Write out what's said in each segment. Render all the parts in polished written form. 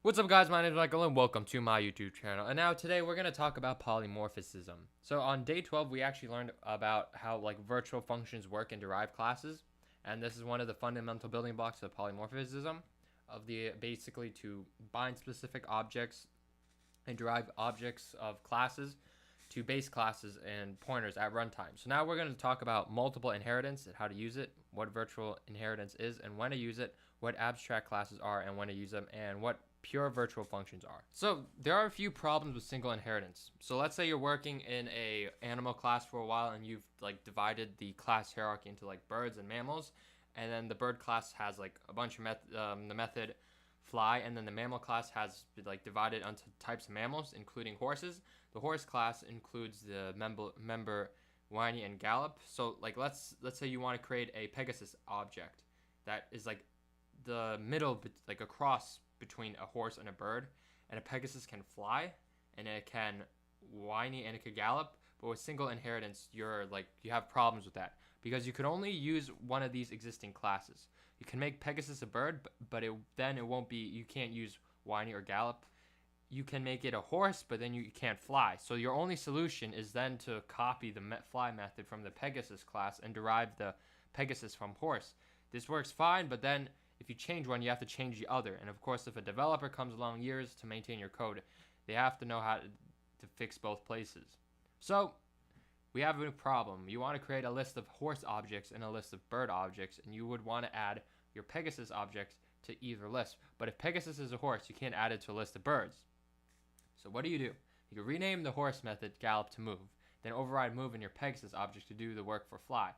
What's up, guys? My name is Michael and welcome to my YouTube channel. And now today we're going to talk about polymorphism. So on day 12 we actually learned about how virtual functions work in derived classes, and this is one of the fundamental building blocks of polymorphism, of the basically to bind specific objects and derive objects of classes to base classes and pointers at runtime. So now we're going to talk about multiple inheritance and how to use it, what virtual inheritance is and when to use it, what abstract classes are and when to use them, and what pure virtual functions are. So there are a few problems with single inheritance. So let's say you're working in a animal class for a while and you've divided the class hierarchy into birds and mammals, and then the bird class has a bunch of the method fly, and then the mammal class has divided into types of mammals, including horses. The horse class includes the member whiny and gallop. So let's say you want to create a Pegasus object that is the middle, a cross between a horse and a bird, and a Pegasus can fly and it can whiny and it can gallop. But with single inheritance, you have problems with that because you could only use one of these existing classes. You can make Pegasus a bird, but then it won't be, you can't use whiny or gallop. You can make it a horse, but then you can't fly. So your only solution is then to copy the fly method from the Pegasus class and derive the Pegasus from horse. This works fine, but then if you change one, you have to change the other. And of course, if a developer comes along years to maintain your code, they have to know how to fix both places. So we have a problem. You want to create a list of horse objects and a list of bird objects, and you would want to add your Pegasus objects to either list. But if Pegasus is a horse, you can't add it to a list of birds. So what do? You can rename the horse method gallop to move, then override move in your Pegasus object to do the work for fly.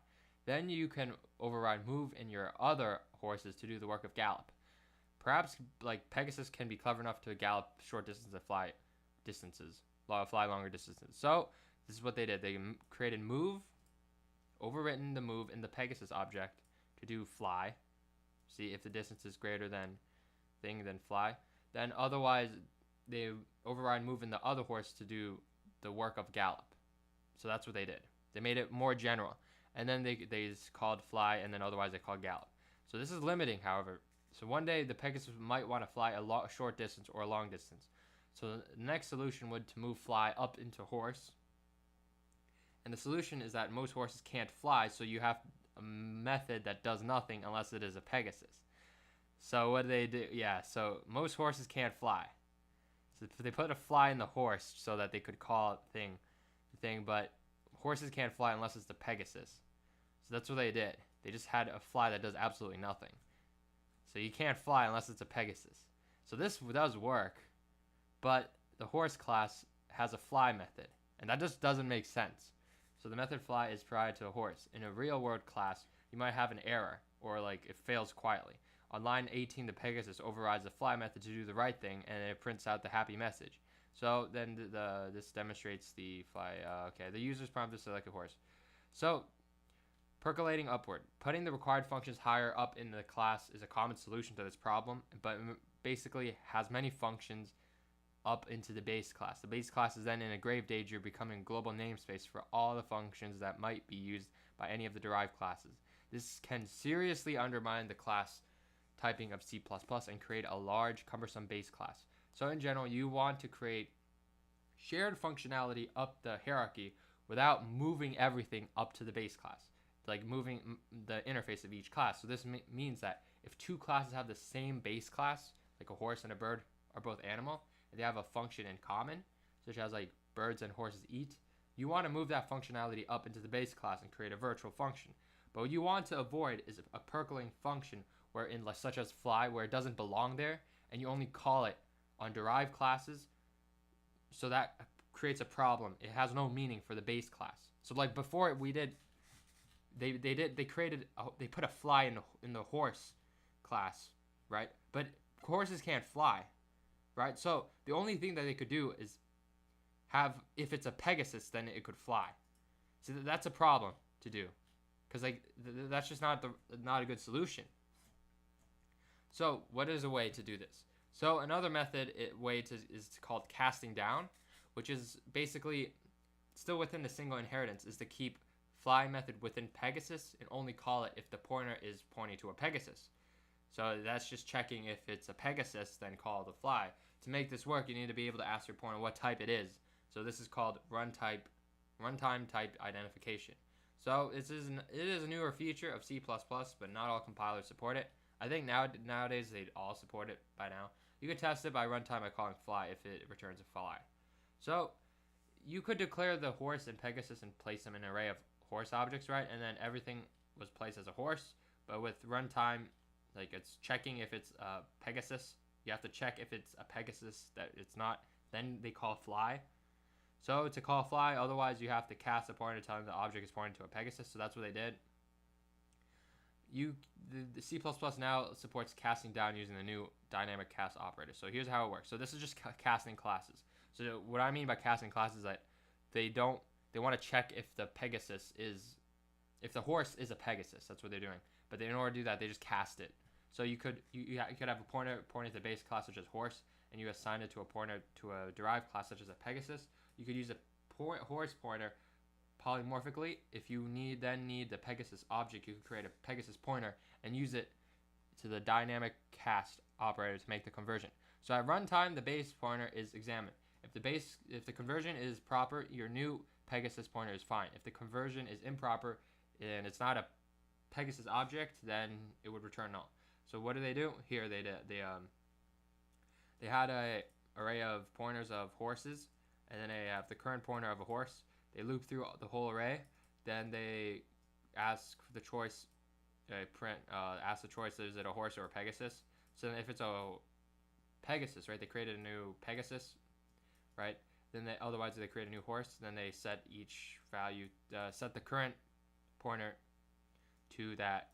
Then you can override move in your other horses to do the work of gallop. Perhaps Pegasus can be clever enough to gallop short distances and fly longer distances. So this is what they did. They created move, overwritten the move in the Pegasus object to do fly. See if the distance is greater than thing, then fly. Then otherwise they override move in the other horse to do the work of gallop. So that's what they did. They made it more general. And then they called fly, and then otherwise they called gallop. So this is limiting, however. So one day the Pegasus might want to fly a short distance or a long distance. So the next solution would to move fly up into horse. And the solution is that most horses can't fly, so you have a method that does nothing unless it is a Pegasus. So what do they do? Yeah, so most horses can't fly. So they put a fly in the horse so that they could call it the thing, but horses can't fly unless it's the Pegasus. So that's what they did. They just had a fly that does absolutely nothing. So you can't fly unless it's a Pegasus. So this does work, but the horse class has a fly method, and that just doesn't make sense. So the method fly is provided to a horse. In a real world class, you might have an error, or it fails quietly. On line 18, the Pegasus overrides the fly method to do the right thing, and it prints out the happy message. So then this demonstrates the fly. Okay, the user's prompted to select a horse. So percolating upward. Putting the required functions higher up in the class is a common solution to this problem, but basically has many functions up into the base class. The base class is then in a grave danger, becoming a global namespace for all the functions that might be used by any of the derived classes. This can seriously undermine the class typing of C++ and create a large, cumbersome base class. So in general, you want to create shared functionality up the hierarchy without moving everything up to the base class, moving the interface of each class. So this means that if two classes have the same base class, like a horse and a bird are both animal, and they have a function in common, such as birds and horses eat, you want to move that functionality up into the base class and create a virtual function. But what you want to avoid is a percolating function such as fly, where it doesn't belong there, and you only call it on derived classes. So that creates a problem. It has no meaning for the base class. So before we did, they put a fly in the horse class, right? But horses can't fly, right? So the only thing that they could do is if it's a Pegasus, then it could fly. So that's a problem to do, because that's just not a good solution. So what is a way to do this? So another is called casting down, which is basically still within the single inheritance, is to keep fly method within Pegasus and only call it if the pointer is pointing to a Pegasus. So that's just checking if it's a Pegasus, then call the fly. To make this work, you need to be able to ask your pointer what type it is. So this is called runtime type identification. So it is a newer feature of C++, but not all compilers support it. I think nowadays they all support it by now. You can test it by runtime by calling fly if it returns a fly. So you could declare the horse and Pegasus and place them in an array of horse objects, right? And then everything was placed as a horse. But with runtime, like it's checking if it's a Pegasus. You have to check if it's a Pegasus that it's not. Then they call fly. So to call fly, otherwise you have to cast a pointer telling the object is pointing to a Pegasus. So that's what they did. The C++ now supports casting down using the new dynamic cast operator. So here's how it works. So this is just casting classes. So what I mean by casting classes is that they want to check if the horse is a Pegasus. That's what they're doing. But in order to do that, they just cast it. So you could have a pointer pointing to the base class such as horse, and you assign it to a pointer to a derived class such as a Pegasus. You could use a horse pointer polymorphically. If you need the Pegasus object, you could create a Pegasus pointer and use it to the dynamic cast operator to make the conversion. So at runtime, the base pointer is examined. If the conversion is proper, your new Pegasus pointer is fine. If the conversion is improper and it's not a Pegasus object, then it would return null. So what do? Here they had a array of pointers of horses, and then they have the current pointer of a horse. They loop through the whole array. Then they ask the choice, ask the choice, is it a horse or a Pegasus? So if it's a Pegasus, right, they created a new Pegasus, right? Then otherwise they create a new horse. Then they set each value, set the current pointer to that,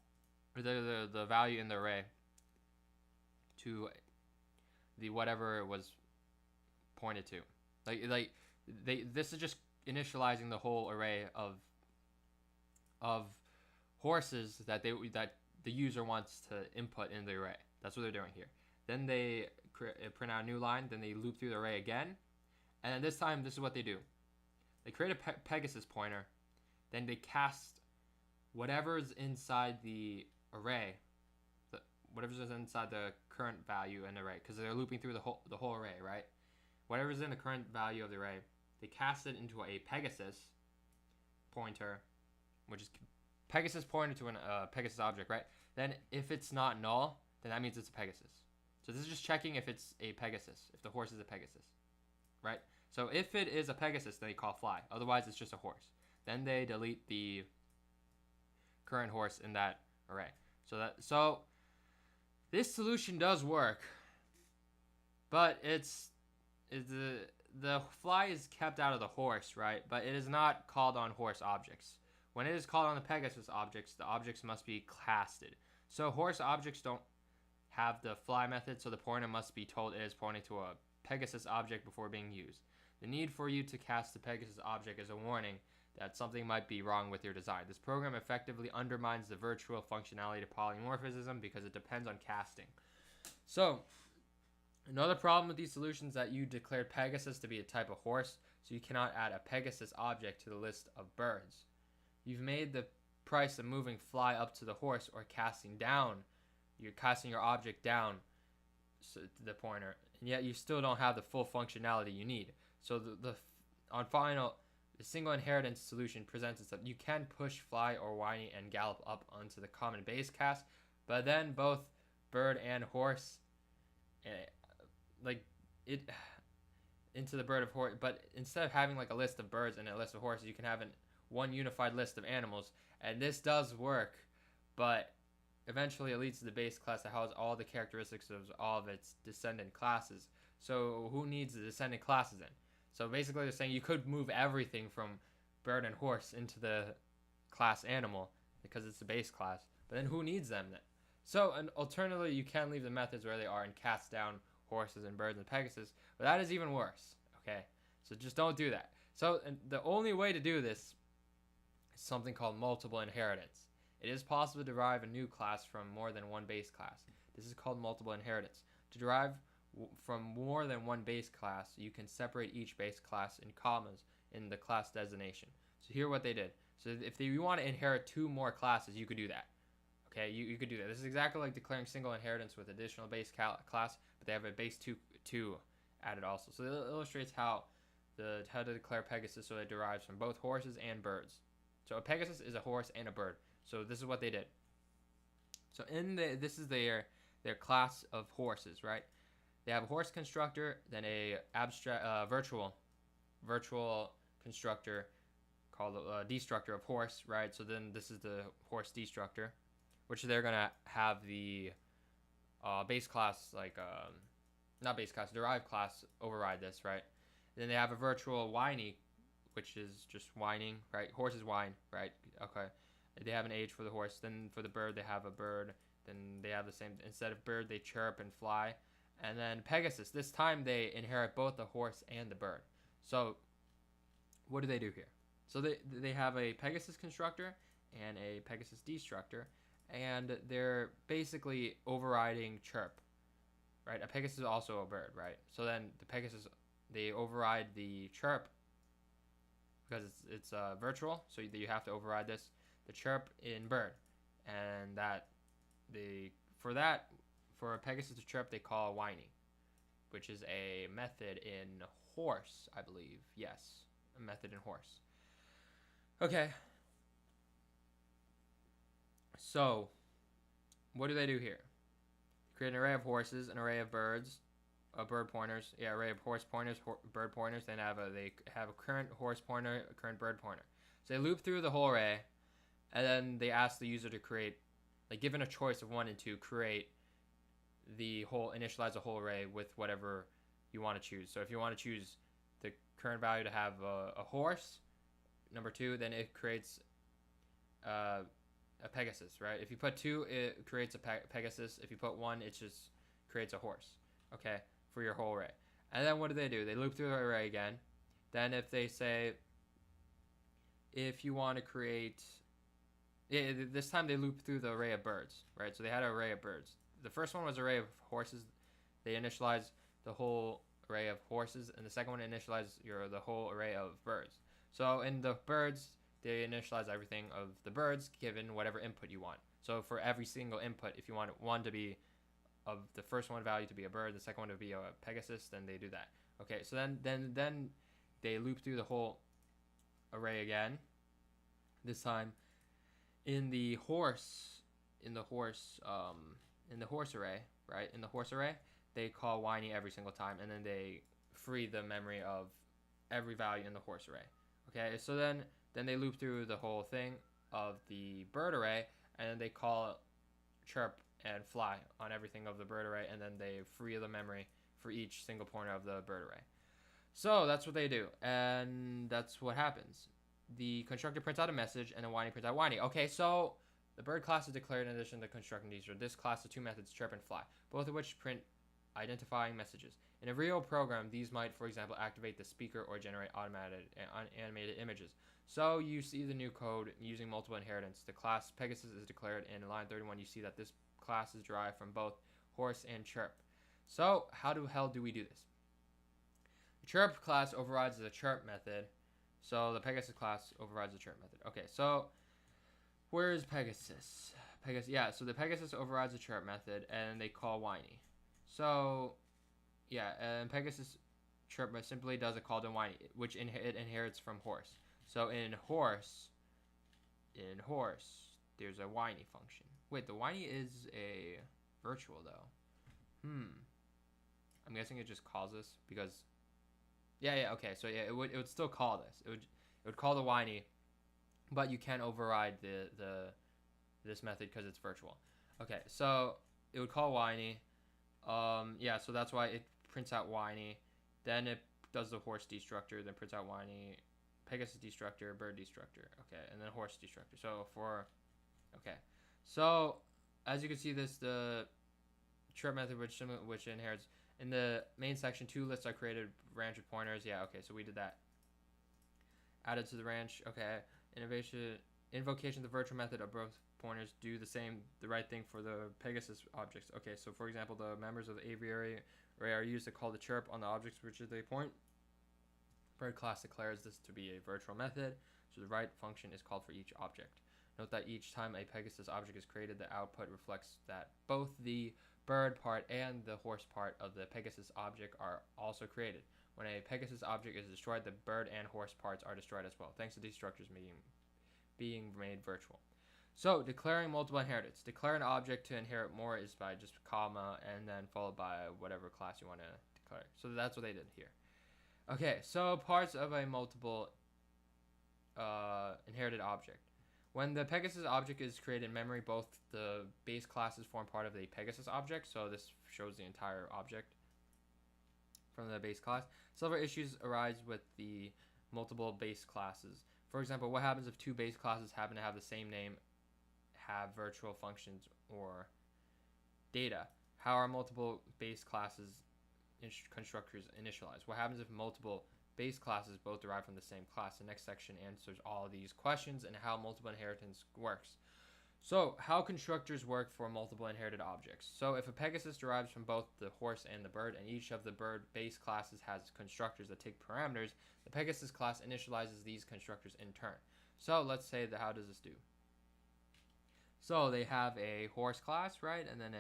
or the value in the array to the whatever it was pointed to. This is just initializing the whole array of horses that the user wants to input in the array. That's what they're doing here. Then they print out a new line. Then they loop through the array again, and then this time this is what they do. They create a Pegasus pointer. Then they cast whatever's inside the array, whatever's inside the current value in the array, because they're looping through the whole array, right? Whatever's in the current value of the array, they cast it into a Pegasus pointer, which is Pegasus pointer to a Pegasus object, right? Then if it's not null, then that means it's a Pegasus. So this is just checking if it's a Pegasus, if the horse is a Pegasus, right? So if it is a Pegasus, then they call fly. Otherwise, it's just a horse. Then they delete the current horse in that array. So this solution does work, but the fly is kept out of the horse, right? But it is not called on horse objects. When it is called on the Pegasus objects, the objects must be casted. So horse objects don't have the fly method, so the pointer must be told it is pointing to a Pegasus object before being used. The need for you to cast the Pegasus object is a warning that something might be wrong with your design. This program effectively undermines the virtual functionality to polymorphism because it depends on casting. So another problem with these solutions is that you declared Pegasus to be a type of horse, so you cannot add a Pegasus object to the list of birds. You've made the price of moving fly up to the horse or casting down. You're casting your object down to the pointer, and yet you still don't have the full functionality you need. So the single inheritance solution presents itself. You can push fly or whiny and gallop up onto the common base cast, but then both bird and horse, into the bird of horse. But instead of having a list of birds and a list of horses, you can have one unified list of animals, and this does work, but eventually it leads to the base class that has all the characteristics of all of its descendant classes. So who needs the descendant classes then? So basically they're saying you could move everything from bird and horse into the class animal because it's the base class, but then who needs them then? So alternatively, you can leave the methods where they are and cast down horses and birds and Pegasus, but that is even worse, okay? So just don't do that. So the only way to do this is something called multiple inheritance. It is possible to derive a new class from more than one base class. This is called multiple inheritance. To derive from more than one base class, you can separate each base class in commas in the class designation. So here what they did. So if you want to inherit two more classes, you could do that. Okay, you could do that. This is exactly like declaring single inheritance with additional base class, but they have a base 2 added also. So it illustrates how to declare Pegasus so it derives from both horses and birds. So a Pegasus is a horse and a bird. So this is what they did. So this is their class of horses, right? They have a horse constructor, then a virtual constructor called a destructor of horse, right? So then this is the horse destructor, which they're gonna have the base class, like not base class, derived class override this, right? Then they have a virtual whiny, which is just whining, right? Horses whine, right? Okay. They have an age for the horse. Then for the bird, they have a bird. Then they have the same. Instead of bird, they chirp and fly. And then Pegasus. This time they inherit both the horse and the bird. So what do they do here? So they have a Pegasus constructor and a Pegasus destructor, and they're basically overriding chirp, right? A Pegasus is also a bird, right? So then the Pegasus, they override the chirp because it's virtual, so you have to override this, the chirp in bird, and for a Pegasus to chirp they call whiny, which is a method in horse, I believe. Yes, a method in horse. Okay. So, what do they do here? Create an array of horses, an array of birds, bird pointers. Yeah, array of horse pointers, bird pointers. Then they have a current horse pointer, a current bird pointer. So they loop through the whole array, and then they ask the user to create, like, given a choice of 1 and 2, initialize the whole array with whatever you want to choose. So if you want to choose the current value to have a horse, number 2, then it creates a Pegasus, right? If you put 2, it creates a Pegasus. If you put 1, it just creates a horse, okay, for your whole array. And then what do? They loop through the array again. Then if they say, if you want to create, this time they loop through the array of birds, right? So they had an array of birds. The first one was an array of horses. They initialized the whole array of horses, and the second one initialized the whole array of birds. So in the birds, they initialize everything of the birds given whatever input you want. So for every single input, if you want one to be of the first one value to be a bird, the second one to be a Pegasus, then they do that. Okay, so then they loop through the whole array again. This time in the horse array, right? In the horse array, they call whiny every single time, and then they free the memory of every value in the horse array. Okay, so then they loop through the whole thing of the bird array, and then they call chirp and fly on everything of the bird array, and then they free the memory for each single pointer of the bird array. So that's what they do, and that's what happens. The constructor prints out a message, and the whiny prints out whiny. Okay, so the bird class is declared in addition to the constructor destructor. This class has 2 methods, chirp and fly, both of which print identifying messages. In a real program, these might, for example, activate the speaker or generate animated images. So you see the new code using multiple inheritance. The class Pegasus is declared, and in line 31 you see that this class is derived from both horse and chirp. So how the hell do we do this? The chirp class overrides the chirp method, so the Pegasus class overrides the chirp method. Okay, so where is Pegasus? Yeah, so the Pegasus overrides the chirp method, and they call whiny. So yeah, and Pegasus chirp simply does a call to whiny, which it inherits from horse. So in horse, there's a whiny function. Wait, the whiny is a virtual though. I'm guessing it just calls this because, yeah, okay. So yeah, it would still call this. It would call the whiny, but you can't override this method because it's virtual. Okay, so it would call whiny. Yeah, so that's why it prints out whiny. Then it does the horse destructor, then prints out whiny, Pegasus destructor, bird destructor. Okay, and then horse destructor. So as you can see, the chirp method which inherits in the main section. 2 lists are created, ranch with pointers. Yeah, okay, so we did that. Added to the ranch. Okay, invocation, the virtual method of both pointers do the right thing for the Pegasus objects. Okay, so for example, the members of the aviary array are used to call the chirp on the objects which they point. Bird class declares this to be a virtual method, so the right function is called for each object. Note that each time a Pegasus object is created, the output reflects that both the bird part and the horse part of the Pegasus object are also created. When a Pegasus object is destroyed, the bird and horse parts are destroyed as well, thanks to these structures being made virtual. So, declaring multiple inheritance. Declare an object to inherit more is by just comma and then followed by whatever class you want to declare. So that's what they did here. Okay, so parts of a multiple inherited object. When the Pegasus object is created in memory, both the base classes form part of the Pegasus object. So this shows the entire object from the base class. Several issues arise with the multiple base classes. For example, what happens if two base classes happen to have the same name, have virtual functions, or data? How are multiple base classes constructors initialized? What happens if multiple base classes both derive from the same class? The next section answers all of these questions and how multiple inheritance works. So, how constructors work for multiple inherited objects. So, if a Pegasus derives from both the horse and the bird, and each of the bird base classes has constructors that take parameters, the Pegasus class initializes these constructors in turn. So, let's say that how does this do? So, they have a horse class, right? And then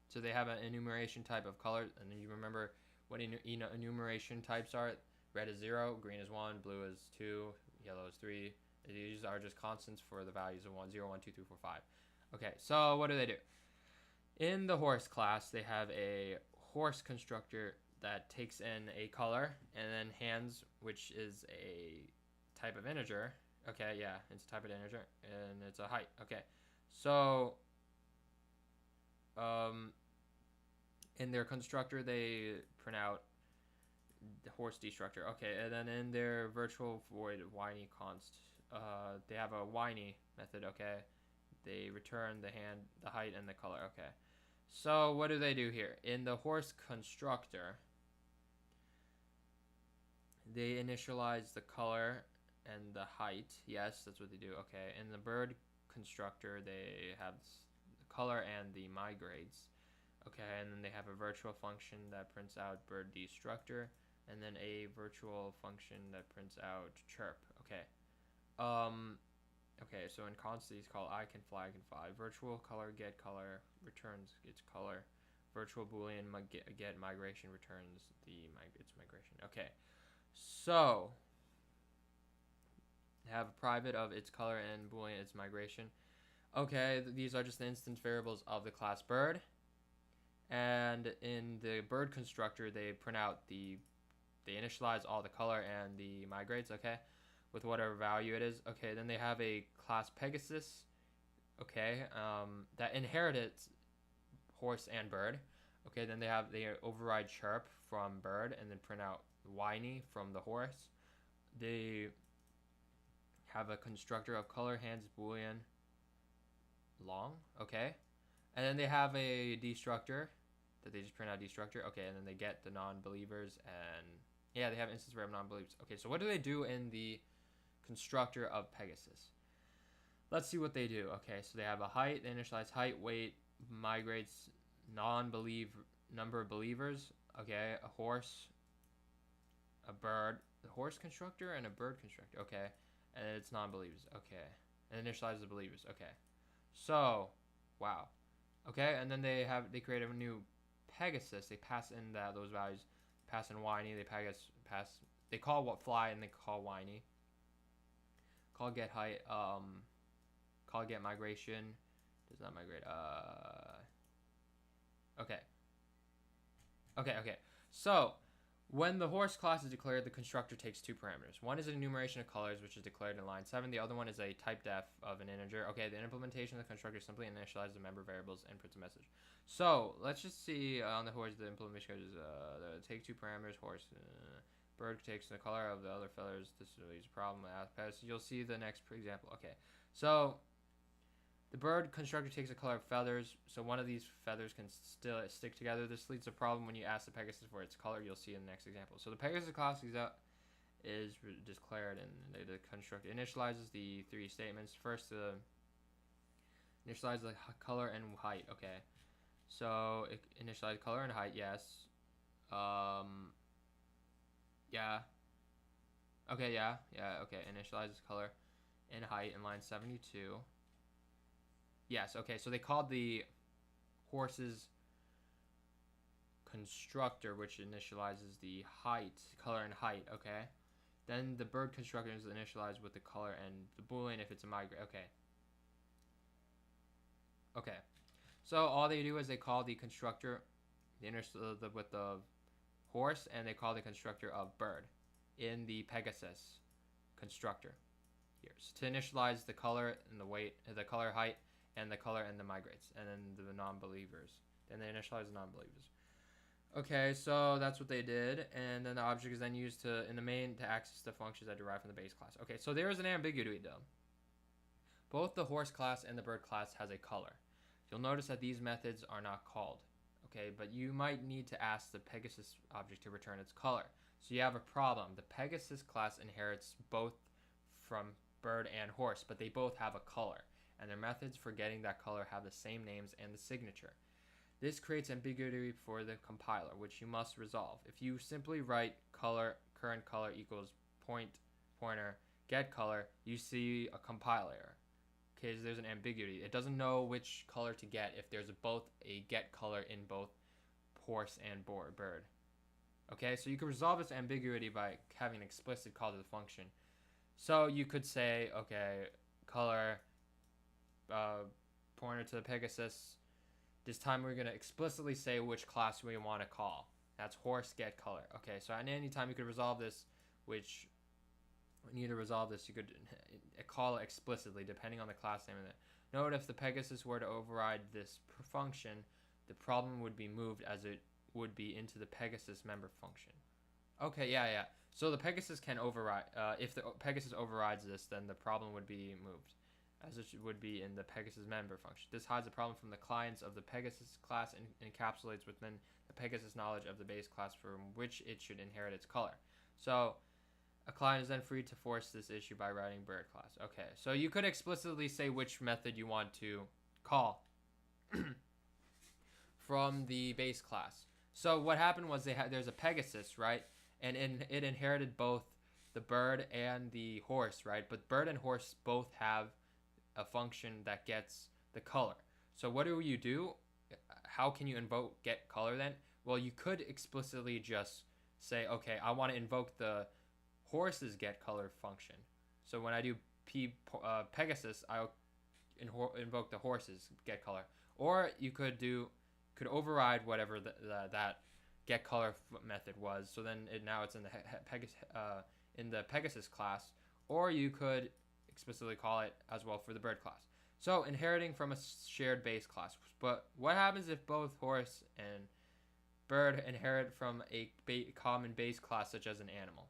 so they have an enumeration type of color, and then you remember what enumeration types are. Red is 0, green is 1, blue is 2, yellow is 3. These are just constants for the values of 1, 0, 1, 2, 3, 4, 5. Okay, so what do? In the horse class, they have a horse constructor that takes in a color, and then hands, which is a type of integer. Okay, yeah, it's a type of integer, and it's a height. Okay, so in their constructor, they print out the horse destructor. Okay, and then in their virtual void whiny const, they have a whiny method. Okay, they return the hand, the height, and the color. Okay, so what do they do here? In the horse constructor, they initialize the color and the height. Yes, that's what they do. Okay, in the bird constructor, they have the color and the migrates. Okay, and then they have a virtual function that prints out bird destructor, and then a virtual function that prints out chirp. Okay. Okay, so in const these call I can fly. Virtual color get color returns its color. Virtual boolean get migration returns its migration. Okay, so have a private of its color and boolean its migration. Okay, these are just the instance variables of the class bird. And in the bird constructor, they print out they initialize all the color and the migrates, okay, with whatever value it is. Okay, then they have a class Pegasus, okay, that inherits horse and bird. Okay, then they override chirp from bird and then print out whiny from the horse. They have a constructor of color, hands, boolean, long, okay. And then they have a destructor that they just print out destructor. Okay, and then they get the non-believers, and yeah, they have instance variable non-believers. Okay, so what do they do in the constructor of Pegasus? Let's see what they do. Okay, so they have a height, they initialize height, weight, migrates, number of believers. Okay, a horse, a bird, the horse constructor, and a bird constructor. Okay, and it's non-believers. Okay, and initializes the believers. Okay, so wow. Okay, and then they create a new Pegasus. They pass in those values, pass in whiny. They call what fly and they call whiny. Call get height. Call get migration. Does not migrate. Okay. So when the horse class is declared, the constructor takes two parameters. One is an enumeration of colors, which is declared in line 7. The other one is a type def of an integer. Okay, the implementation of the constructor simply initializes the member variables and prints a message. So let's just see on the horse, the implementation is take two parameters. Horse, bird takes the color of the other feathers. This is a problem with you'll see the next example. Okay, so the bird constructor takes a color of feathers, so one of these feathers can still stick together. This leads to a problem when you ask the Pegasus for its color. You'll see in the next example. So the Pegasus class is declared, and the constructor initializes the three statements. First, initialize the color and height. Okay, so it initialize color and height. Yes. Yeah. Okay. Yeah. Okay. Initializes color in height in line 72. Yes, okay, so they called the horse's constructor, which initializes the height, color and height, okay? Then the bird constructor is initialized with the color and the boolean if it's a migrate, okay. Okay, so all they do is they call the constructor with the horse, and they call the constructor of bird in the Pegasus constructor here. So to initialize the color and the weight, the color height, and the color and the migrates, and then the non-believers. Then they initialize the non-believers. Okay, so that's what they did, and then the object is then used in the main to access the functions that derive from the base class. Okay, so there is an ambiguity though. Both the horse class and the bird class has a color. You'll notice that these methods are not called. Okay, but you might need to ask the Pegasus object to return its color. So you have a problem. The Pegasus class inherits both from bird and horse, but they both have a color, and their methods for getting that color have the same names and the signature. This creates ambiguity for the compiler, which you must resolve. If you simply write color, current color equals pointer, get color, you see a compile error. Okay, so there's an ambiguity. It doesn't know which color to get if there's both a get color in both horse and bird. Okay, so you can resolve this ambiguity by having an explicit call to the function. So you could say, okay, color, pointer to the Pegasus. This time we're going to explicitly say which class we want to call. That's horse get color. Okay, so at any time you could resolve this, which we need to resolve this, you could call it explicitly depending on the class name of it. Note if the Pegasus were to override this function, the problem would be moved as it would be into the Pegasus member function. Okay, yeah. So the Pegasus can override, if the Pegasus overrides this, then the problem would be moved, as it would be in the Pegasus member function. This hides the problem from the clients of the Pegasus class and encapsulates within the Pegasus knowledge of the base class from which it should inherit its color. So a client is then free to force this issue by writing bird class. Okay, so you could explicitly say which method you want to call from the base class. So what happened was there's a Pegasus, right? And it inherited both the bird and the horse, right? But bird and horse both have a function that gets the color. So what do you do? How can you invoke get color then? Well, you could explicitly just say, okay, I want to invoke the horse's get color function. So when I do Pegasus, I'll invoke the horse's get color. Or you could override whatever that get color method was. So then now it's in the Pegasus class. Or you could explicitly call it as well for the bird class. So inheriting from a shared base class. But what happens if both horse and bird inherit from a common base class such as an animal?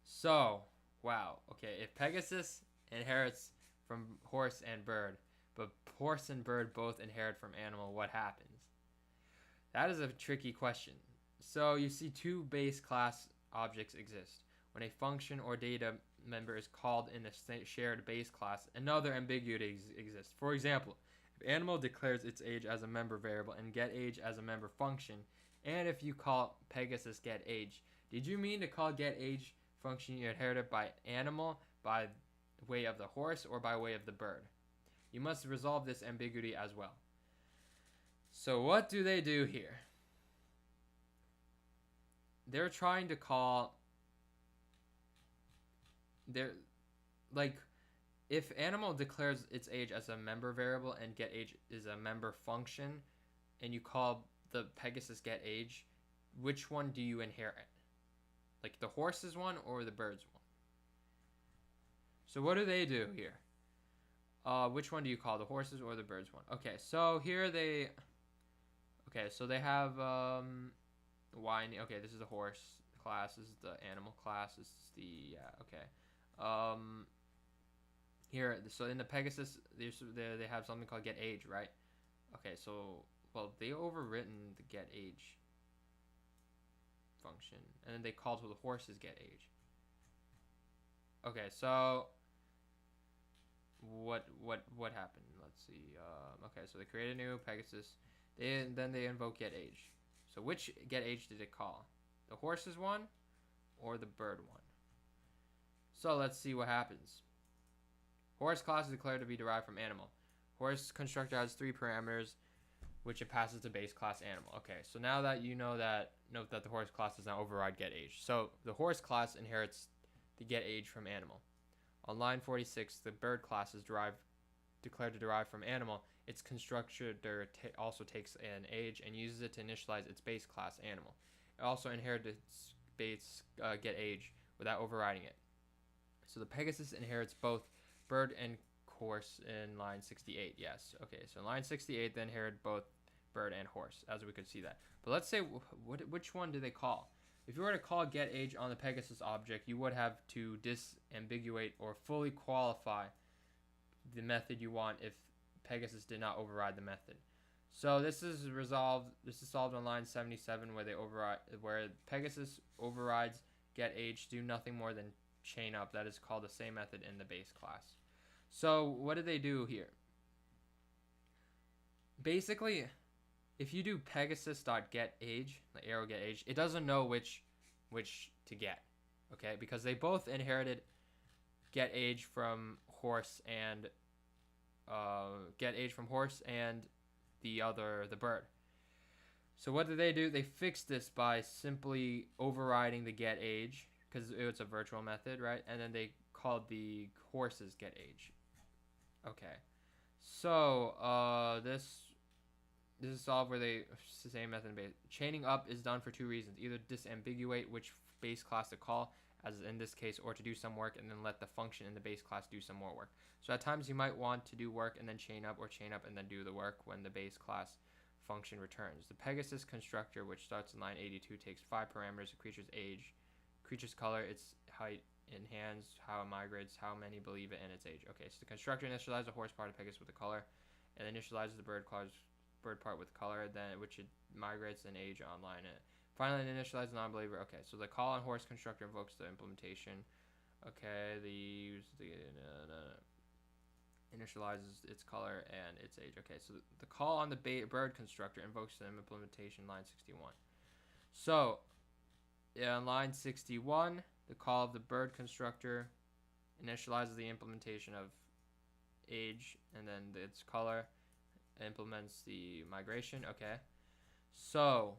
So, wow, okay, if Pegasus inherits from horse and bird, but horse and bird both inherit from animal, what happens? That is a tricky question. So you see two base class objects exist. When a function or data member is called in a shared base class, another ambiguity exists. For example, if animal declares its age as a member variable and getAge as a member function, and if you call Pegasus getAge, did you mean to call getAge function you inherited by animal by way of the horse or by way of the bird? You must resolve this ambiguity as well. So what do they do here? They're trying to call... if animal declares its age as a member variable and getAge is a member function, and you call the Pegasus getAge, which one do you inherit? Like the horse's one or the bird's one? So what do they do here? Which one do you call, the horse's or the bird's one? Okay, so here they... Okay, so they have y. Okay, this is the horse class. This is the animal class. This is the here. So in the Pegasus, they have something called getAge, right? Okay, so well they overwritten the getAge function, and then they called to the horse's getAge. Okay, so what happened? Let's see. Okay, so they create a new Pegasus. Then they invoke getAge. So which getAge did it call? The horse's one or the bird one? So let's see what happens. Horse class is declared to be derived from animal. Horse constructor has 3 parameters, which it passes to base class animal. Okay, so now that you know that, note that the horse class does not override GetAge. So the horse class inherits the GetAge from animal. On line 46, the bird class is declared to derive from animal. Its constructor also takes an age and uses it to initialize its base class animal. It also inherits its base GetAge without overriding it. So the Pegasus inherits both bird and horse in line 68. Yes. Okay. So in line 68, they inherit both bird and horse, as we could see that. But let's say which one do they call? If you were to call GetAge on the Pegasus object, you would have to disambiguate or fully qualify the method you want if Pegasus did not override the method. So this is solved on line 77 where Pegasus overrides GetAge to do nothing more than chain up. That is called the same method in the base class. So what do they do here? Basically, if you do Pegasus.getAge, the arrow GetAge, it doesn't know which to get, okay? Because they both inherited GetAge from horse and the bird. So what did they do? They fixed this by simply overriding the GetAge because it's a virtual method, right? And then they called the horse's GetAge. Okay. So this is solved where they same method base. Chaining up is done for 2 reasons: either disambiguate which base class to call, as in this case, or to do some work and then let the function in the base class do some more work. So at times you might want to do work and then chain up, or chain up and then do the work when the base class function returns. The Pegasus constructor, which starts in line 82, takes 5 parameters: a creature's age, creature's color, its height in hands, how it migrates, how many believe it, and its age. Okay, so the constructor initializes the horse part of Pegasus with the color, and initializes the bird part with color, then which it migrates and age online it. Finally, it initializes non-believer. Okay, so the call on horse constructor invokes the implementation. Okay, initializes its color and its age. Okay, so the call on the bird constructor invokes the implementation, line 61. So on line 61, the call of the bird constructor initializes the implementation of age, and then its color implements the migration. Okay, so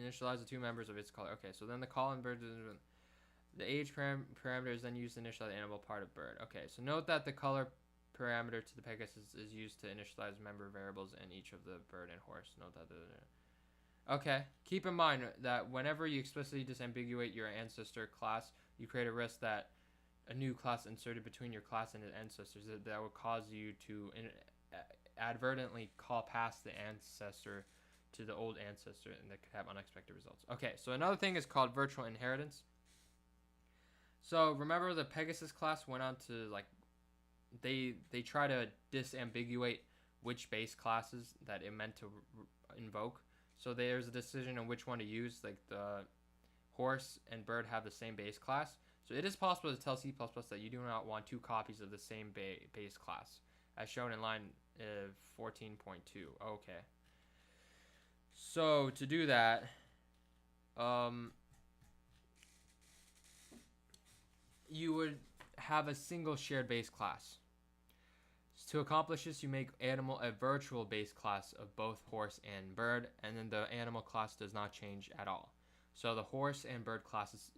initialize the 2 members of its color. Okay, so then the call on bird, the age parameter is then used to initialize the animal part of bird. Okay, so note that the color parameter to the Pegasus is used to initialize member variables in each of the bird and horse. Note that okay, keep in mind that whenever you explicitly disambiguate your ancestor class, you create a risk that a new class inserted between your class and its ancestors that will cause you to advertently call past the ancestor to the old ancestor, and that could have unexpected results. Okay, so another thing is called virtual inheritance. So remember the Pegasus class went on to, like, they try to disambiguate which base classes that it meant to invoke. So there's a decision on which one to use. Like the horse and bird have the same base class. So it is possible to tell C++ that you do not want 2 copies of the same base class, as shown in line 14.2. Okay. So to do that, you would have a single shared base class. To accomplish this, you make animal a virtual base class of both horse and bird, and then the animal class does not change at all. So the horse and bird classes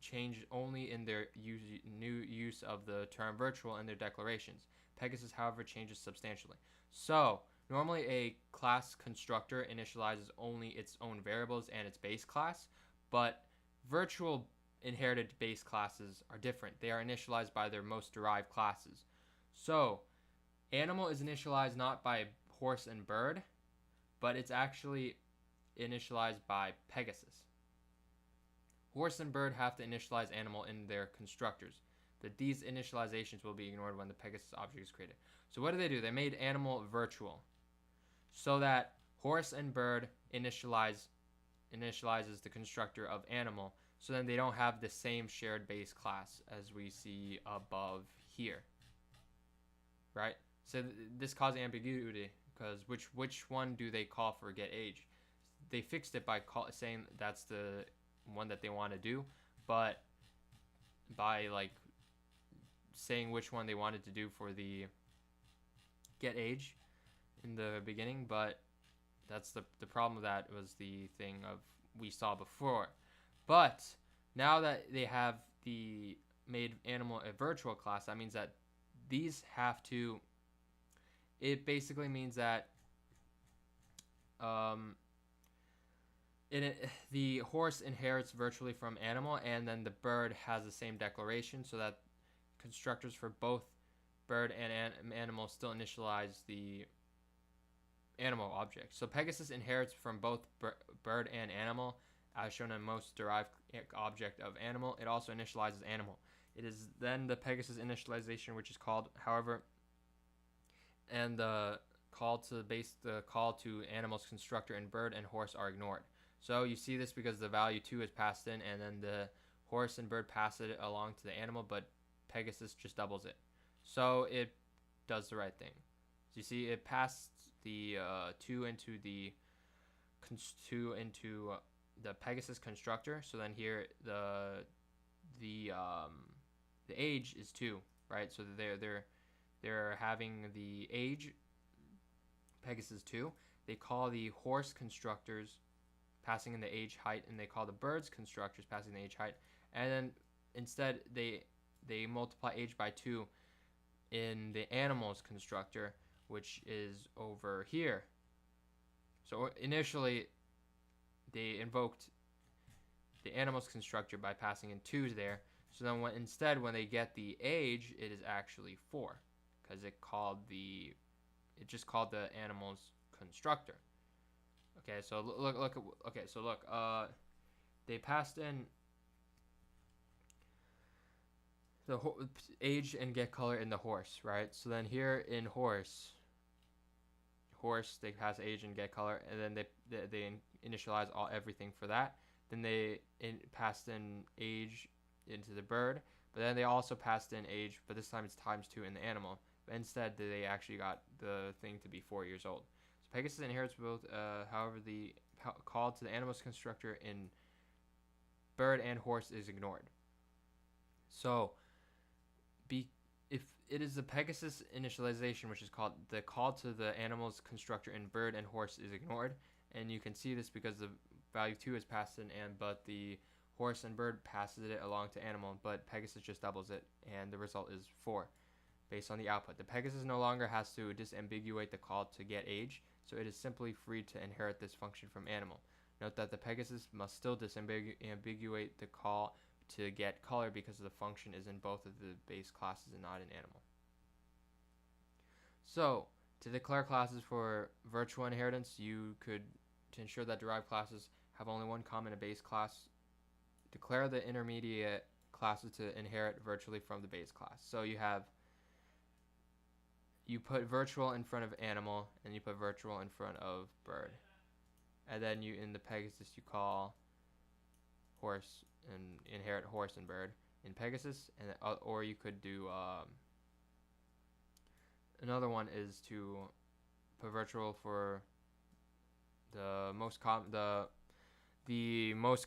change only in their new use of the term virtual in their declarations. Pegasus, however, changes substantially. So normally a class constructor initializes only its own variables and its base class, but virtual inherited base classes are different. They are initialized by their most derived classes. So animal is initialized not by horse and bird, but it's actually initialized by Pegasus. Horse and bird have to initialize animal in their constructors, but these initializations will be ignored when the Pegasus object is created. So what do? They made animal virtual so that horse and bird initializes the constructor of animal, so then they don't have the same shared base class as we see above here, right? So this caused ambiguity, because which one do they call for GetAge? They fixed it by saying that's the one that they want to do, but by like saying which one they wanted to do for the GetAge in the beginning, but that's the problem with that was the thing of we saw before. But now that they have the made animal a virtual class, that means that these have to. It basically means that the horse inherits virtually from animal, and then the bird has the same declaration, so that constructors for both bird and animal still initialize the animal object. So Pegasus inherits from both bird and animal, as shown in most derived object of animal. It also initializes animal. It is then the Pegasus initialization which is called, however, and the call to animals constructor in bird and horse are ignored. So you see this because the value 2 is passed in, and then the horse and bird pass it along to the animal, but Pegasus just doubles it. So it does the right thing. So you see it passed the 2 into the Pegasus constructor. So then here the age is 2, right? So they're having the age Pegasus 2. They call the horse constructors passing in the age height, and they call the birds constructors passing the age height. And then instead they multiply age by 2 in the animals constructor, which is over here. So initially they invoked the animals constructor by passing in 2s there. So then when they get the age, it is actually 4, because it just called the animals constructor. Okay, so look, they passed in the age and get color in the horse, right? So then here in horse they pass age and get color, and then they initialize everything for that. Then they passed in age into the bird, but then they also passed in age, but this time it's times 2 in the animal. But instead they actually got the thing to be 4 years old. So Pegasus inherits both. However, the call to the animals constructor in bird and horse is ignored. So if it is the Pegasus initialization, which is called the call to the animals constructor in bird and horse is ignored, and you can see this because the value 2 is passed in, but the horse and bird passes it along to animal, but Pegasus just doubles it, and the result is 4 based on the output. The Pegasus no longer has to disambiguate the call to get age, so it is simply free to inherit this function from animal. Note that the Pegasus must still disambiguate the call to get color because the function is in both of the base classes and not in animal. So to declare classes for virtual inheritance, you could, to ensure that derived classes have only one common base class, declare the intermediate classes to inherit virtually from the base class. So you put virtual in front of animal, and you put virtual in front of bird, and then in the Pegasus you call horse and inherit horse and bird in Pegasus, and or you could do another one is to put virtual for the most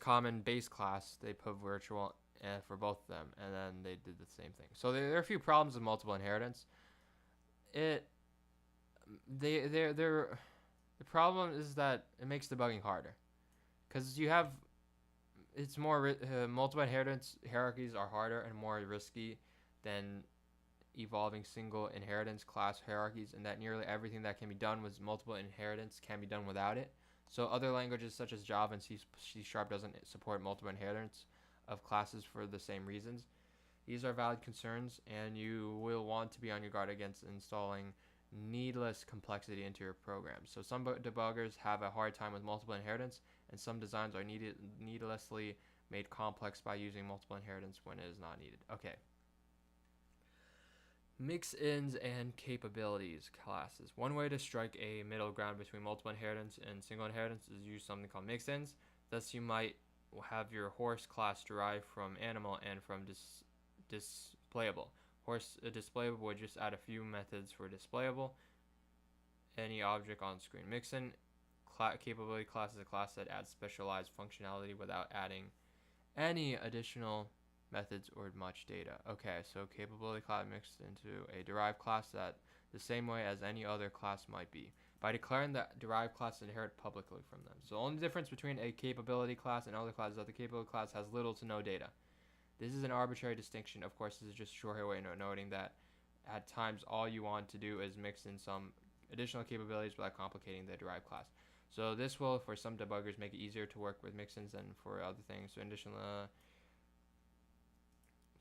common base class. They put virtual for both of them, and then they did the same thing. So there are a few problems with multiple inheritance. The problem is that it makes debugging harder, because it's more multiple inheritance hierarchies are harder and more risky than evolving single inheritance class hierarchies, and that nearly everything that can be done with multiple inheritance can be done without it. So other languages such as Java and C# doesn't support multiple inheritance of classes for the same reasons. These are valid concerns, and you will want to be on your guard against installing needless complexity into your program. So some debuggers have a hard time with multiple inheritance, and some designs are needlessly made complex by using multiple inheritance when it is not needed. Okay. Mix-ins and capabilities classes. One way to strike a middle ground between multiple inheritance and single inheritance is use something called mix-ins. Thus, you might have your horse class derived from animal and from displayable. Horse displayable would just add a few methods for displayable any object on screen. Mix-in capability class is a class that adds specialized functionality without adding any additional methods or much data. Okay, so capability class mixed into a derived class that the same way as any other class might be, by declaring that derived class inherit publicly from them. So the only difference between a capability class and other classes is that the capability class has little to no data. This is an arbitrary distinction. Of course, this is just a short way of noting that at times all you want to do is mix in some additional capabilities without complicating the derived class. So this will, for some debuggers, make it easier to work with mixins than for other things. So in addition,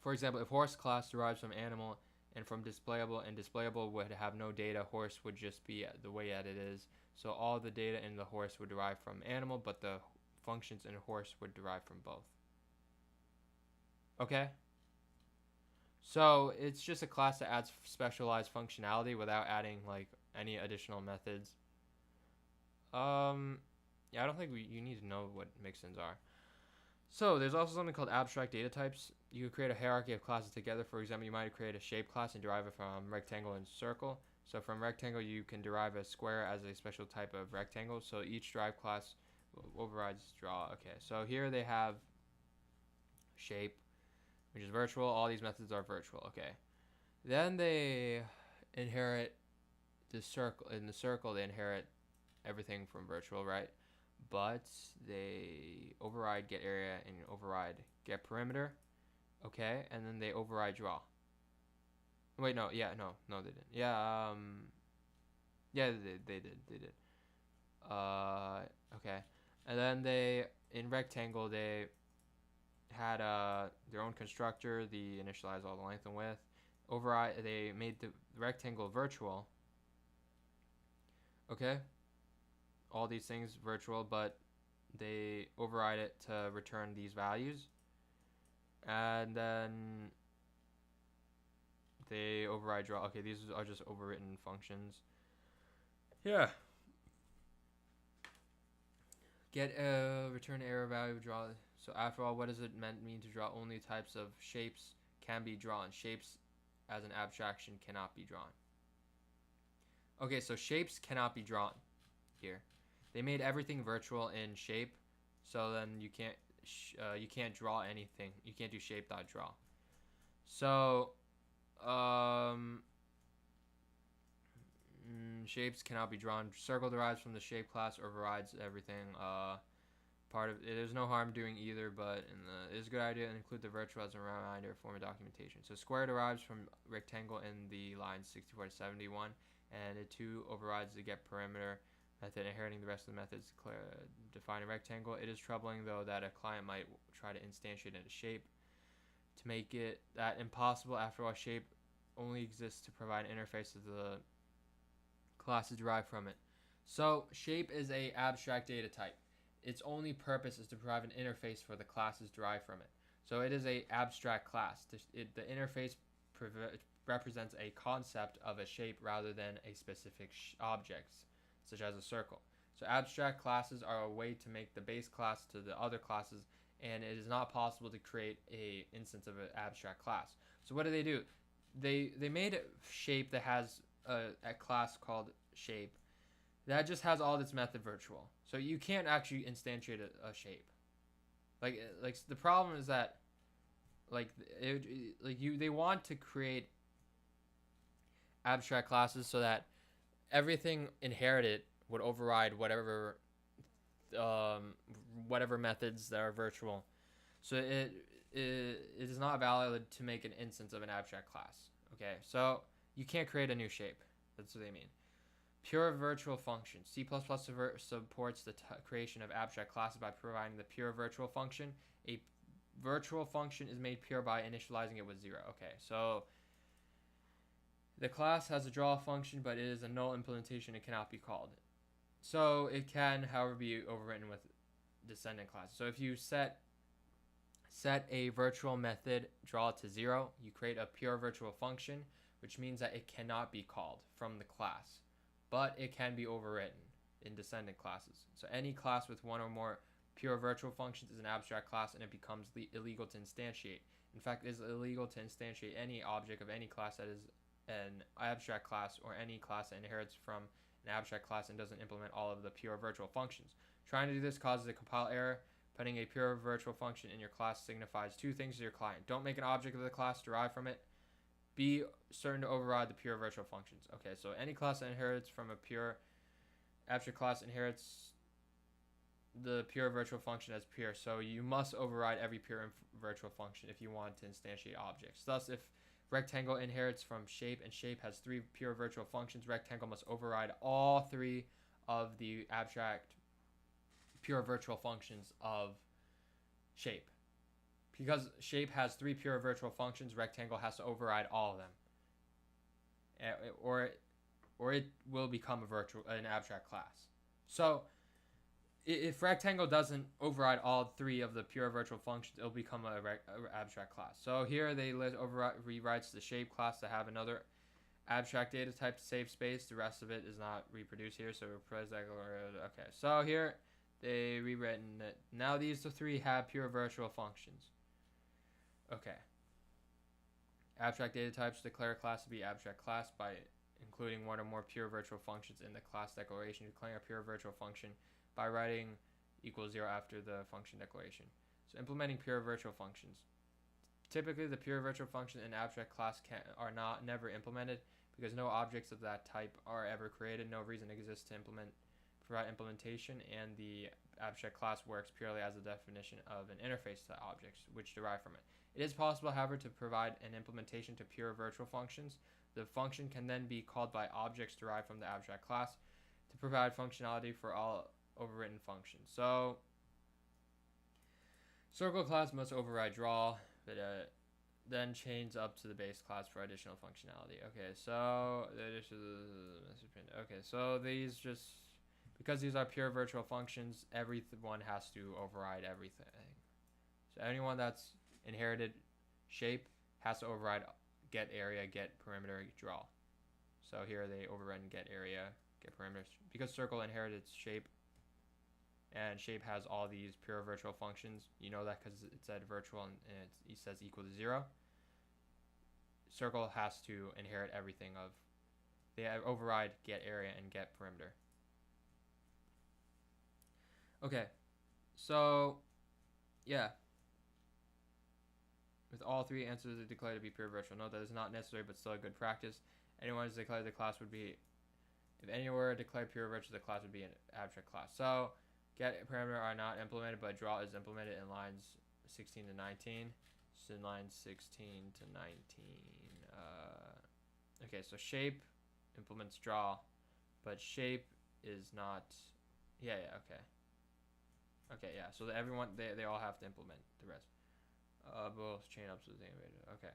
for example, if horse class derives from animal and from displayable, and displayable would have no data, horse would just be the way that it is. So all the data in the horse would derive from animal, but the functions in horse would derive from both. Okay? So it's just a class that adds specialized functionality without adding like any additional methods. Yeah, I don't think you need to know what mixins are. So there's also something called abstract data types. You could create a hierarchy of classes together. For example, you might create a shape class and derive it from rectangle and circle. So from rectangle, you can derive a square as a special type of rectangle. So each derived class overrides draw. Okay, so here they have shape, which is virtual. All these methods are virtual. Okay, then they inherit the circle. In the circle, they inherit everything from virtual, right? But they override get area and override get perimeter. Okay, and then they override draw. Wait, no, yeah, no, they didn't. Yeah, yeah, they did. Okay, and then they, in rectangle, they had their own constructor. They initialize all the length and width. Override. They made the rectangle virtual. Okay, all these things virtual, but they override it to return these values, and then they override draw. Okay, these are just overwritten functions. Yeah. Get return error value draw. So after all, what does it mean to draw? Only types of shapes can be drawn. Shapes as an abstraction cannot be drawn. Okay, so shapes cannot be drawn here. They made everything virtual in shape, so then you can't draw anything. You can't do shape.draw. So shapes cannot be drawn. Circle derives from the shape class, overrides everything. Part of it, there's no harm doing either, but it is a good idea to include the virtual as a reminder form of documentation. So square derives from rectangle in the lines 64 to 71, and it too overrides the get perimeter method, inheriting the rest of the methods to define a rectangle. It is troubling though that a client might try to instantiate a shape to make it that impossible. After all, shape only exists to provide an interface to the classes derived from it. So shape is a abstract data type. Its only purpose is to provide an interface for the classes derived from it. So it is a abstract class. The interface represents a concept of a shape rather than a specific object, such as a circle. So abstract classes are a way to make the base class to the other classes, and it is not possible to create a instance of an abstract class. So what do? They made a shape that has a class called shape that just has all this method virtual. So you can't actually instantiate a shape. Like the problem is that they want to create abstract classes so that everything inherited would override whatever methods that are virtual. So it is not valid to make an instance of an abstract class. Okay, so you can't create a new shape. That's what they mean. Pure virtual functions. C++ supports the creation of abstract classes by providing the pure virtual function. A virtual function is made pure by initializing it with 0. Okay, so the class has a draw function, but it is a null implementation. It cannot be called. So it can, however, be overwritten with descendant classes. So if you set a virtual method draw to 0, you create a pure virtual function, which means that it cannot be called from the class, but it can be overwritten in descendant classes. So any class with one or more pure virtual functions is an abstract class, and it becomes illegal to instantiate. In fact, it is illegal to instantiate any object of any class that is an abstract class, or any class that inherits from an abstract class and doesn't implement all of the pure virtual functions. Trying to do this causes a compile error. Putting a pure virtual function in your class signifies two things to your client. Don't make an object of the class derived from it. Be certain to override the pure virtual functions. Okay, so any class that inherits from a pure abstract class inherits the pure virtual function as pure. So you must override every pure virtual function if you want to instantiate objects. Thus, if rectangle inherits from shape and shape has three pure virtual functions, rectangle must override all three of the abstract pure virtual functions of shape. Because shape has three pure virtual functions, rectangle has to override all of them, or it will become an abstract class. So if rectangle doesn't override all three of the pure virtual functions, it'll become an abstract class. So here they rewrites the shape class to have another abstract data type to save space. The rest of it is not reproduced here, so replace that. Okay, so here they rewritten it. Now these three have pure virtual functions. Okay. Abstract data types declare a class to be abstract class by including one or more pure virtual functions in the class declaration. Declaring a pure virtual function by writing equals 0 after the function declaration. So implementing pure virtual functions. Typically, the pure virtual function in abstract class are never implemented because no objects of that type are ever created. No reason exists to provide implementation, and the abstract class works purely as a definition of an interface to objects which derive from it. It is possible, however, to provide an implementation to pure virtual functions. The function can then be called by objects derived from the abstract class to provide functionality for all overwritten functions. So circle class must override draw, but then chains up to the base class for additional functionality. Okay, so these just, because these are pure virtual functions, everyone has to override everything. So anyone that's inherited shape has to override get area, get perimeter, draw. So here they override get area, get perimeter, because circle inherited shape, and shape has all these pure virtual functions. You know that because it said virtual and it says equal to 0. Circle has to inherit everything of, they override get area and get perimeter. Okay, so yeah, with all three answers are declared to be pure virtual. Note that is not necessary but still a good practice. Anyone who's declared the class would be, if any were declared pure virtual, the class would be an abstract class. So get parameter are not implemented, but draw is implemented in lines 16 to 19. So in lines 16 to 19. Okay, so shape implements draw, but shape is not. Yeah, okay. Okay, yeah. So everyone, they all have to implement the rest. Both chain up to the same. Okay.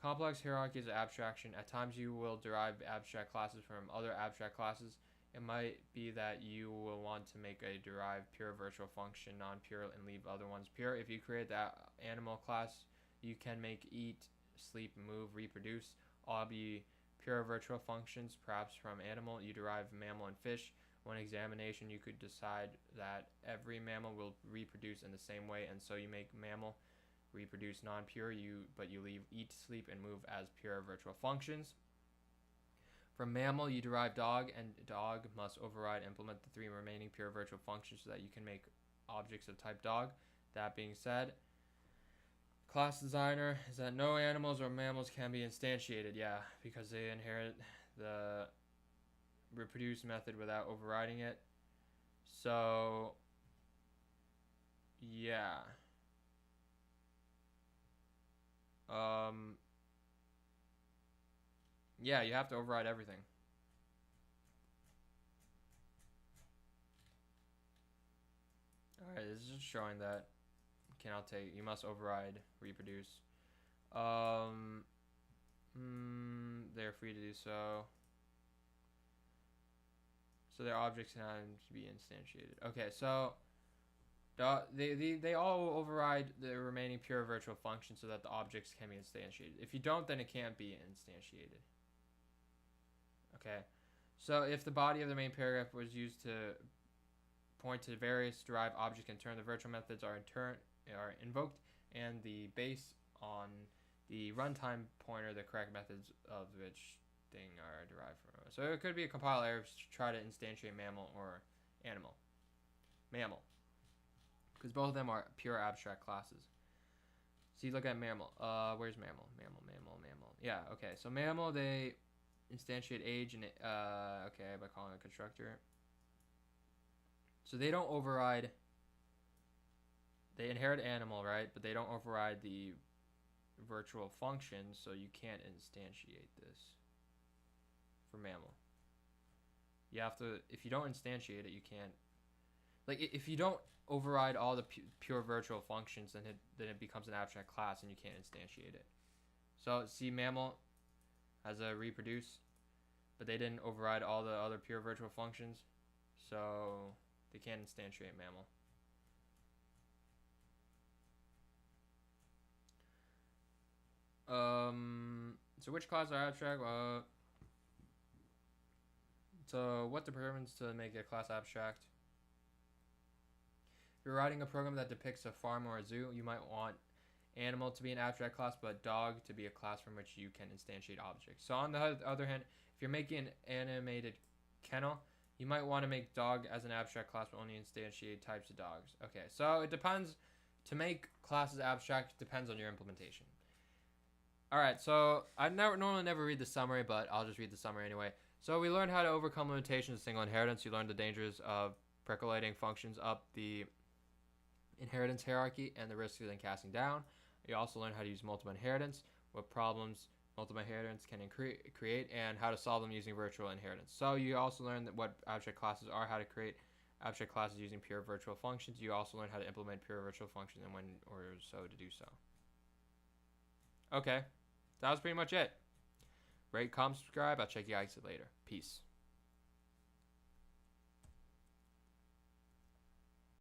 Complex hierarchies of abstraction. At times you will derive abstract classes from other abstract classes. It might be that you will want to make a derived pure virtual function non-pure and leave other ones pure. If you create that animal class, you can make eat, sleep, move, reproduce all be pure virtual functions, perhaps from animal. You derive mammal and fish. One examination, you could decide that every mammal will reproduce in the same way, and so you make mammal reproduce non-pure, but you leave eat, sleep, and move as pure virtual functions. From mammal, you derive dog, and dog must override implement the three remaining pure virtual functions so that you can make objects of type dog. That being said, class designer is that no animals or mammals can be instantiated. Yeah, because they inherit the reproduce method without overriding it. So yeah. Yeah, you have to override everything. Alright, this is just showing that cannot take, you must override reproduce. They're free to do so. So their objects cannot be instantiated. Okay, so they all override the remaining pure virtual functions so that the objects can be instantiated. If you don't, then it can't be instantiated. Okay, so if the body of the main paragraph was used to point to various derived objects in turn, the virtual methods are invoked, and the base on the runtime pointer, the correct methods of which thing are derived from. So it could be a compile error to try to instantiate mammal or animal. Mammal. because both of them are pure abstract classes. See, look at mammal. Where's mammal? Mammal. Yeah, okay. So mammal, they instantiate age and okay, by calling a constructor. So they don't override. They inherit animal, right? But they don't override the virtual function, so you can't instantiate this for mammal. You have to, if you don't instantiate it, you can't. Like, if you don't override all the pure virtual functions, then it becomes an abstract class and you can't instantiate it. So see, mammal has a reproduce, but they didn't override all the other pure virtual functions, so they can't instantiate mammal. So which classes are abstract? So what determines to make a class abstract? If you're writing a program that depicts a farm or a zoo, you might want animal to be an abstract class, but dog to be a class from which you can instantiate objects. So on the other hand, if you're making an animated kennel, you might want to make dog as an abstract class, but only instantiate types of dogs. Okay, so it depends. To make classes abstract depends on your implementation. Alright, so I normally never read the summary, but I'll just read the summary anyway. So we learned how to overcome limitations of single inheritance. You learned the dangers of percolating functions up the inheritance hierarchy and the risks of then casting down. You also learned how to use multiple inheritance, what problems multiple inheritance can create, and how to solve them using virtual inheritance. So you also learned that what abstract classes are, how to create abstract classes using pure virtual functions. You also learned how to implement pure virtual functions and when or so to do so. Okay, that was pretty much it. Rate, comment, subscribe. I'll check you guys later. Peace.